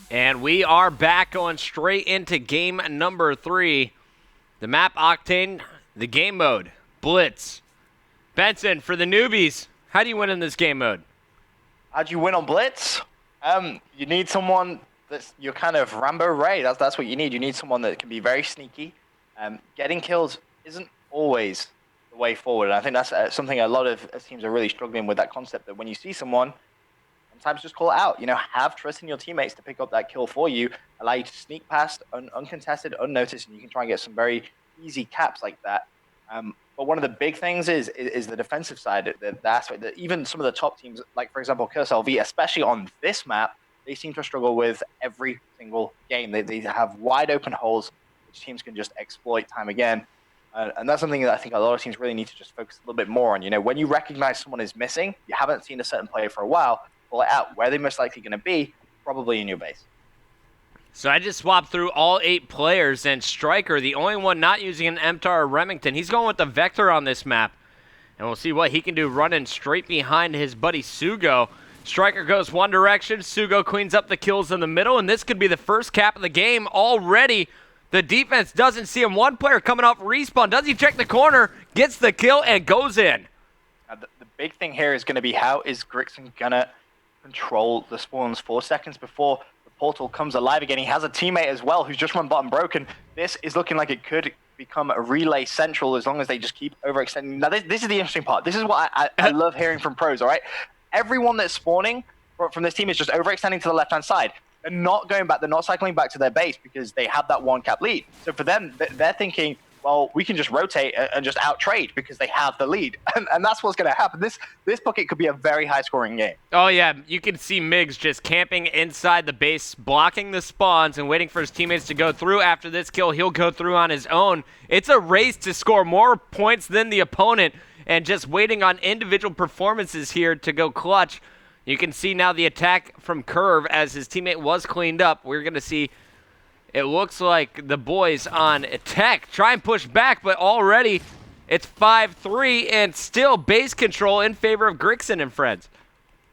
And we are back going straight into game number 3. The map Octane, the game mode, Blitz. Benson, for the newbies, how do you win in this game mode? How do you win on Blitz? You need someone that's your kind of Rambo Ray. That's what you need. You need someone that can be very sneaky. Getting kills isn't always the way forward. And I think that's something a lot of teams are really struggling with, that concept that when you see someone, sometimes just call it out. Have trust in your teammates to pick up that kill for you, allow you to sneak past uncontested, unnoticed, and you can try and get some very easy caps like that. But one of the big things is the defensive side, the aspect that even some of the top teams, like for example Curse LV, especially on this map, they seem to struggle with every single game. They have wide open holes which teams can just exploit time again. And that's something that I think a lot of teams really need to just focus a little bit more on. When you recognize someone is missing, you haven't seen a certain player for a while, pull it out. Where they're most likely going to be, probably in your base. So I just swapped through all 8 players, and Striker, the only one not using an MTAR or Remington, he's going with the Vector on this map. And we'll see what he can do running straight behind his buddy Sugo. Striker goes one direction, Sugo cleans up the kills in the middle, and this could be the first cap of the game already. The defense doesn't see him. One player coming off respawn. Does he check the corner, gets the kill, and goes in? The big thing here is going to be how is Grixon going to control the spawns 4 seconds before the portal comes alive again. He has a teammate as well who's just run bottom broken. This is looking like it could become a relay central as long as they just keep overextending. Now, this is the interesting part. This is what I love hearing from pros, all right? Everyone that's spawning from this team is just overextending to the left-hand side. They're not going back. They're not cycling back to their base because they have that 1 cap lead. So for them, they're thinking, well, we can just rotate and just out-trade because they have the lead. And that's what's going to happen. This bucket could be a very high-scoring game. Oh, yeah. You can see Miggs just camping inside the base, blocking the spawns and waiting for his teammates to go through. After this kill, he'll go through on his own. It's a race to score more points than the opponent and just waiting on individual performances here to go clutch. You can see now the attack from Curve as his teammate was cleaned up. We're going to see, it looks like the boys on Tech try and push back, but already it's 5-3 and still base control in favor of Grixon and friends.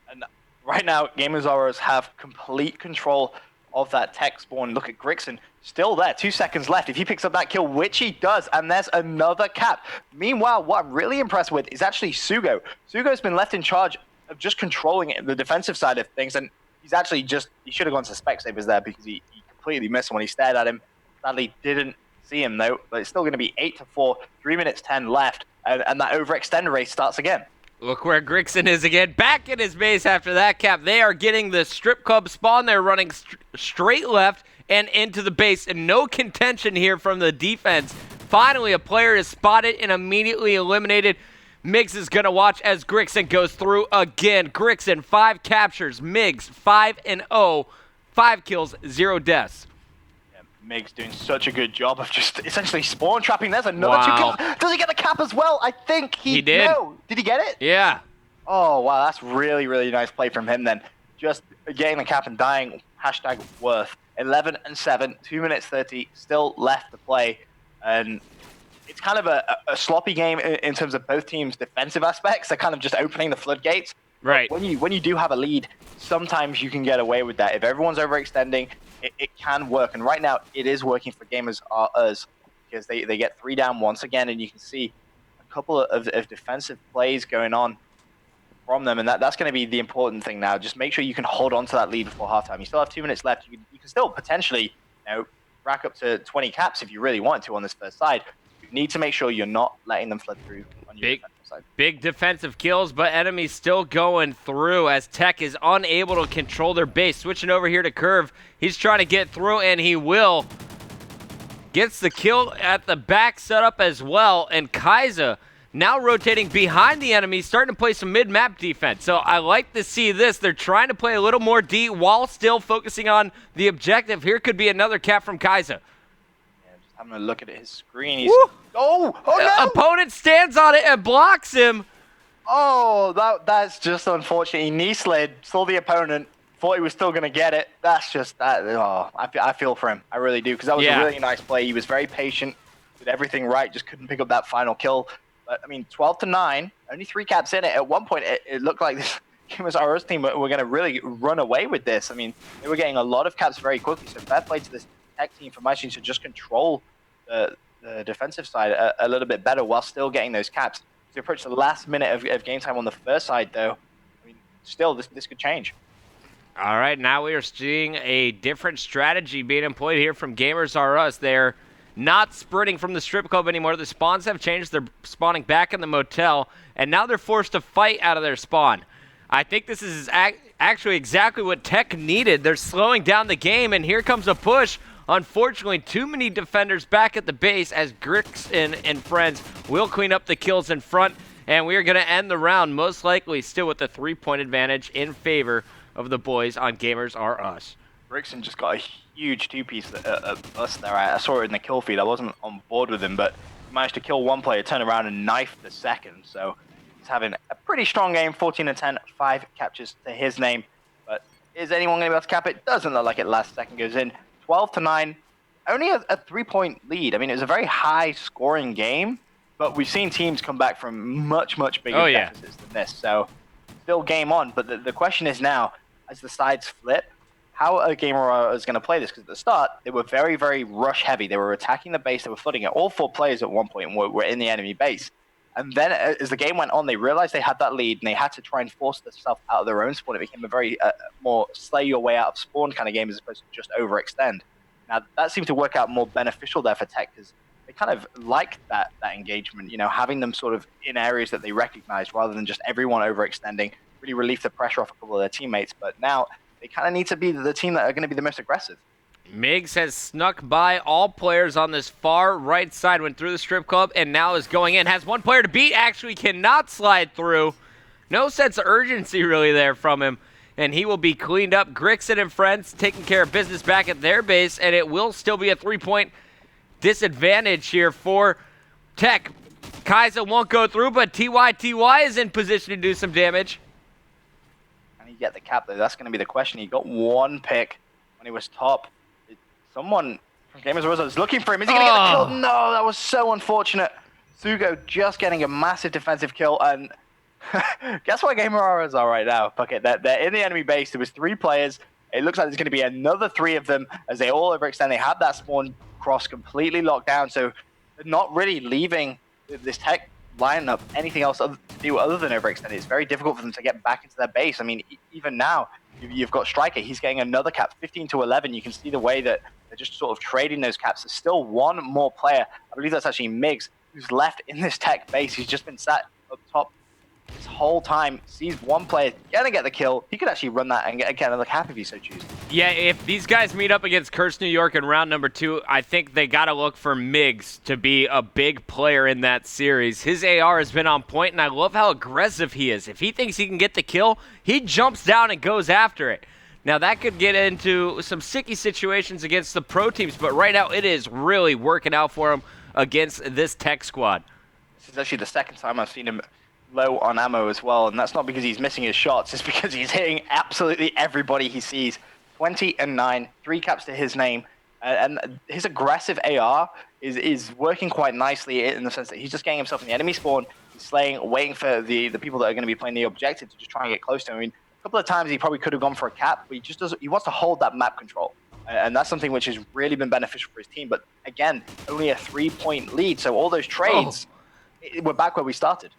And right now, Gamers R Us have complete control of that Tech spawn. Look at Grixon, still there, 2 seconds left. If he picks up that kill, which he does, and there's another cap. Meanwhile, what I'm really impressed with is actually Sugo. Sugo's been left in charge of just controlling it, the defensive side of things, and he's actually he should have gone to Spec Savers there because he completely missed him when he stared at him. Sadly, didn't see him though, but it's still going to be 8-4, 3 minutes 10 left, and that overextend race starts again. Look where Grixon is again, back in his base after that cap. They are getting the strip club spawn. They're running straight left and into the base, and no contention here from the defense. Finally, a player is spotted and immediately eliminated. Miggs is going to watch as Grixon goes through again. Grixon, 5 captures. Miggs, 5-0. 5 kills, 0 deaths. Yeah, Miggs doing such a good job of just essentially spawn trapping. There's another 2 kills. Does he get the cap as well? I think he did. No. Did he get it? Yeah. Oh, wow. That's really, really nice play from him then. Just getting the cap and dying. Hashtag worth. 11-7, 2 minutes 30, still left to play. And it's kind of a sloppy game in terms of both teams' defensive aspects. They're kind of just opening the floodgates. Right. When you do have a lead, sometimes you can get away with that. If everyone's overextending, it can work. And right now, it is working for Gamers R Us because they get 3 down once again, and you can see a couple of defensive plays going on from them. And that's going to be the important thing now. Just make sure you can hold on to that lead before halftime. You still have 2 minutes left. You can still potentially rack up to 20 caps if you really want to on this first side. You need to make sure you're not letting them flood through on your defensive side. Big defensive kills, but enemies still going through as Tech is unable to control their base. Switching over here to Curve. He's trying to get through, and he will. Gets the kill at the back setup as well, and Kaiser now rotating behind the enemy, starting to play some mid-map defense. So I like to see this. They're trying to play a little more D while still focusing on the objective. Here could be another cap from Kaiser. I'm going to look at his screen. He's... Oh no! Opponent stands on it and blocks him. Oh, that's just unfortunate. He knee slid, saw the opponent, thought he was still going to get it. That's just that. Oh, I feel for him. I really do, because that was a really nice play. He was very patient, did everything right, just couldn't pick up that final kill. But, I mean, 12-9, only 3 caps in it. At one point, it looked like Kimazaru's team were going to really run away with this. I mean, they were getting a lot of caps very quickly, so fair play to this tech team for managing to just control the defensive side a little bit better while still getting those caps. To approach the last minute of game time on the first side, though, I mean, still, this could change. All right, now we are seeing a different strategy being employed here from Gamers R Us. They're not sprinting from the strip club anymore. The spawns have changed. They're spawning back in the motel, and now they're forced to fight out of their spawn. I think this is actually exactly what Tech needed. They're slowing down the game, and here comes a push. Unfortunately, too many defenders back at the base as Grixin and friends will clean up the kills in front, and we are going to end the round most likely still with the 3-point advantage in favor of the boys on Gamers R Us. Grixin just got a huge two-piece of us there. I saw it in the kill feed. I wasn't on board with him, but he managed to kill one player, turn around and knife the second. So he's having a pretty strong game, 14-10, 5 captures to his name. But is anyone going to be able to cap it? Doesn't look like it. Last second goes in. 12-9, only a 3-point lead. I mean, it was a very high-scoring game, but we've seen teams come back from much bigger deficits than this. So still game on, but the question is now, as the sides flip, how a Gamer is going to play this? Because at the start, they were very rush heavy. They were attacking the base. They were flooding it. All 4 players at one point were in the enemy base. And then as the game went on, they realized they had that lead, and they had to try and force themselves out of their own spawn. It became a very more slay your way out of spawn kind of game as opposed to just overextend. Now, that seemed to work out more beneficial there for Tech because they kind of liked that engagement, you know, having them sort of in areas that they recognized rather than just everyone overextending. Really relieved the pressure off a couple of their teammates, but now they kind of need to be the team that are going to be the most aggressive. Migs has snuck by all players on this far right side, went through the strip club, and now is going in. Has one player to beat, actually cannot slide through. No sense of urgency really there from him, and he will be cleaned up. Grixin and friends taking care of business back at their base, and it will still be a 3-point disadvantage here for Tech. Kaiser won't go through, but TY is in position to do some damage. Can he get the cap, though? That's going to be the question. He got 1 pick when he was top. Someone from Gamers R Us is looking for him. Is he going to get the kill? No, that was so unfortunate. Sugo just getting a massive defensive kill, and guess what Gamer R Us are right now? Fuck it, they're in the enemy base. There was 3 players. It looks like there's going to be another 3 of them as they all overextend. They have that spawn cross completely locked down, so they're not really leaving this Tech lineup anything else to do other than overextend. It's very difficult for them to get back into their base. I mean, even now, you've got Striker. He's getting another cap, 15-11. You can see the way that they're just sort of trading those caps. There's still 1 more player. I believe that's actually Migs, who's left in this Tech base. He's just been sat up top this whole time. Sees 1 player gonna get the kill. He could actually run that and get another cap if he so chooses. Yeah, if these guys meet up against Curse New York in round number 2, I think they got to look for Migs to be a big player in that series. His AR has been on point, and I love how aggressive he is. If he thinks he can get the kill, he jumps down and goes after it. Now, that could get into some sticky situations against the pro teams, but right now it is really working out for him against this Tech squad. This is actually the second time I've seen him low on ammo as well, and that's not because he's missing his shots, it's because he's hitting absolutely everybody he sees. 20-9, 3 caps to his name, and his aggressive AR is working quite nicely in the sense that he's just getting himself in the enemy spawn, he's slaying, waiting for the people that are going to be playing the objective to just try and get close to him. I mean, a couple of times he probably could have gone for a cap, but he just doesn't. He wants to hold that map control, and that's something which has really been beneficial for his team. But again, only a 3-point lead, so all those trades, we're back where we started.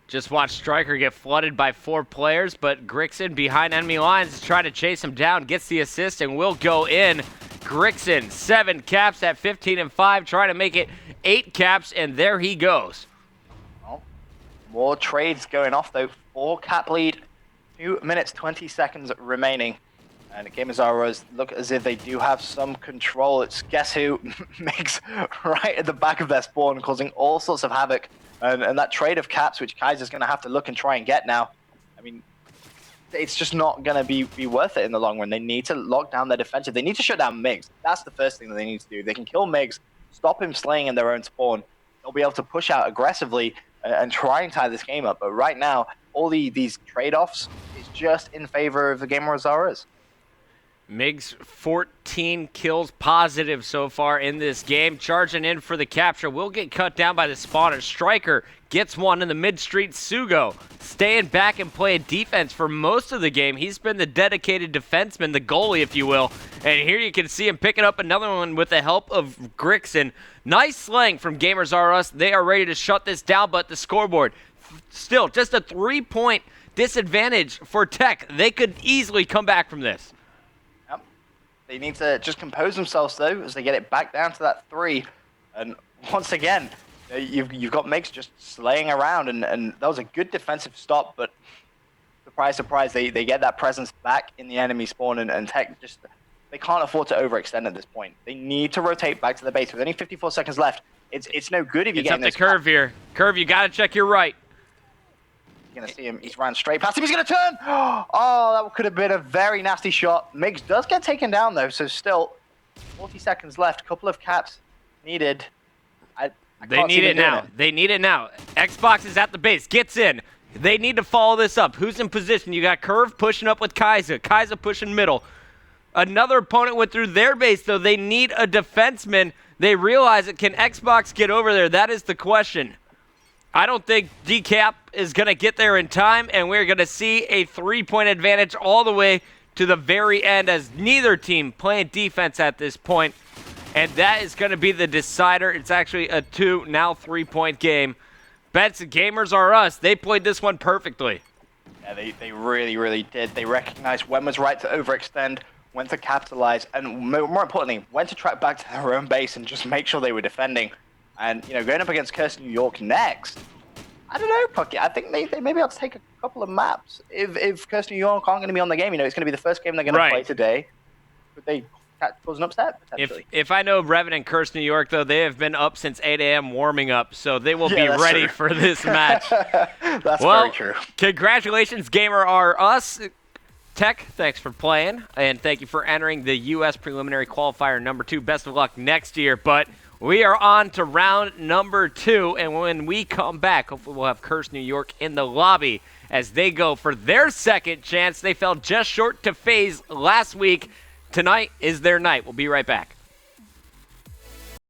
Just watch Striker get flooded by 4 players, but Grixin behind enemy lines is trying to chase him down, gets the assist, and will go in. Grixin, 7 caps at 15-5, trying to make it 8 caps, and there he goes. Well, more trades going off, though. 4 cap lead, 2 minutes, 20 seconds remaining. And Gamers R Us look as if they do have some control. It's guess who makes right at the back of their spawn, causing all sorts of havoc. And that trade of caps, which Kaiser's going to have to look and try and get now, I mean, it's just not going to be worth it in the long run. They need to lock down their defensive. They need to shut down Migs. That's the first thing that they need to do. They can kill Migs, stop him slaying in their own spawn. They'll be able to push out aggressively and try and tie this game up. But right now, all these trade-offs is just in favor of the Gamers R Us. Migs 14 kills positive so far in this game. Charging in for the capture. Will get cut down by the spawner. Striker gets one in the mid-street. Sugo staying back and playing defense for most of the game. He's been the dedicated defenseman, the goalie, if you will. And here you can see him picking up another one with the help of Grixon. Nice slang from Gamers R Us. They are ready to shut this down, but the scoreboard, still just a 3-point disadvantage for Tech. They could easily come back from this. They need to just compose themselves, though, as they get it back down to that 3. And once again, you've got Migs just slaying around, and that was a good defensive stop, but surprise, surprise, they get that presence back in the enemy spawn, and Tech just, they can't afford to overextend at this point. They need to rotate back to the base. With only 54 seconds left, it's no good if you get in this. It's up to Curve here. Curve, you got to check your right. Gonna see him. He's ran straight past him. He's gonna turn. Oh, that could have been a very nasty shot. Migs does get taken down though, so still 40 seconds left. Couple of caps needed. They need it now. They need it now. Xbox is at the base. Gets in. They need to follow this up. Who's in position? You got Curve pushing up with Kaiser. Kaiser pushing middle. Another opponent went through their base though. They need a defenseman. They realize it. Can Xbox get over there? That is the question. I don't think Decap is going to get there in time, and we're going to see a 3-point advantage all the way to the very end as neither team playing defense at this point. And that is going to be the decider. It's actually a 2, now 3-point game. Bets, Gamers R Us. They played this one perfectly. Yeah, they really, really did. They recognized when was right to overextend, when to capitalize, and more importantly, when to track back to their own base and just make sure they were defending. And, going up against Curse New York next, I don't know, Pucky. I think they maybe have to take a couple of maps. If Curse New York aren't going to be on the game, it's going to be the first game they're going to play today. Could they cause an upset, potentially? If I know Revan and Curse New York, though, they have been up since 8 a.m. warming up, so they will be ready for this match. That's very true. Congratulations, Gamer R Us. Tech, thanks for playing, and thank you for entering the U.S. Preliminary Qualifier number 2. Best of luck next year, but we are on to round number 2, and when we come back, hopefully we'll have Curse New York in the lobby as they go for their second chance. They fell just short to FaZe last week. Tonight is their night. We'll be right back.